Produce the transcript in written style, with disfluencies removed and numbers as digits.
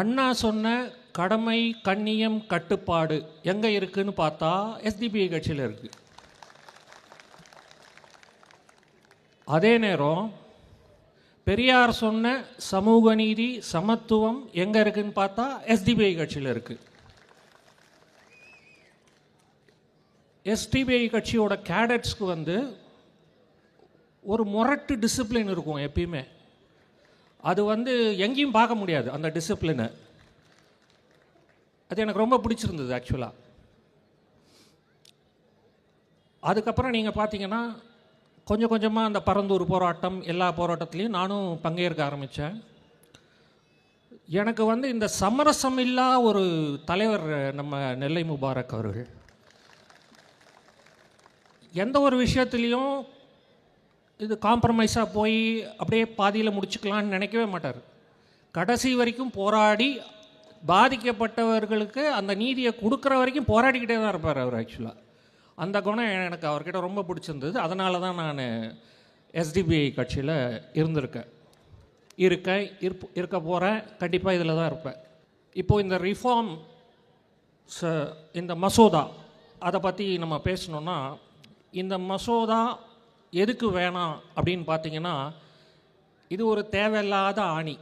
அண்ணா சொன்ன கடமை, கண்ணியம், கட்டுப்பாடு எங்கே இருக்குன்னு பார்த்தா எஸ்டிபிஐ கட்சியில் இருக்குது. அதே நேரம் பெரியார் சொன்ன சமூக நீதி, சமத்துவம் எங்கே இருக்குன்னு பார்த்தா எஸ்டிபிஐ கட்சியில் இருக்குது. எஸ்டிபிஐ கட்சியோட கேடட்ஸ்க்கு ஒரு முரட்டு டிசிப்ளின் இருக்கும் எப்பயுமே. அது எங்கேயும் பார்க்க முடியாது அந்த டிசிப்ளினை. அது எனக்கு ரொம்ப பிடிச்சிருந்தது ஆக்சுவலாக. அதுக்கப்புறம் நீங்கள் பார்த்தீங்கன்னா கொஞ்சம் கொஞ்சமாக அந்த பரந்தூர் போராட்டம், எல்லா போராட்டத்துலேயும் நானும் பங்கேற்க ஆரம்பித்தேன். எனக்கு இந்த சமரசம் இல்லா ஒரு தலைவர் நம்ம நெல்லை முபாரக் அவர்கள். எந்த ஒரு விஷயத்துலேயும் இது காம்ப்ரமைஸாக போய் அப்படியே பாதியில் முடிச்சுக்கலான்னு நினைக்கவே மாட்டார். கடைசி வரைக்கும் போராடி பாதிக்கப்பட்டவர்களுக்கு அந்த நீதியை கொடுக்குற வரைக்கும் போராடிக்கிட்டே தான் இருப்பார் அவர். ஆக்சுவலாக அந்த குணம் எனக்கு அவர்கிட்ட ரொம்ப பிடிச்சிருந்தது. அதனால தான் நான் எஸ்டிபிஐ கட்சியில் இருக்க போகிறேன். கண்டிப்பாக இதில் தான் இருப்பேன். இப்போது இந்த ரிஃபார்ம், இந்த மசோதா, அதை பற்றி நம்ம பேசணுன்னா, இந்த மசோதா எதுக்கு வேணாம் அப்படின்னு பார்த்தீங்கன்னா, இது ஒரு தேவையில்லாத ஆணி.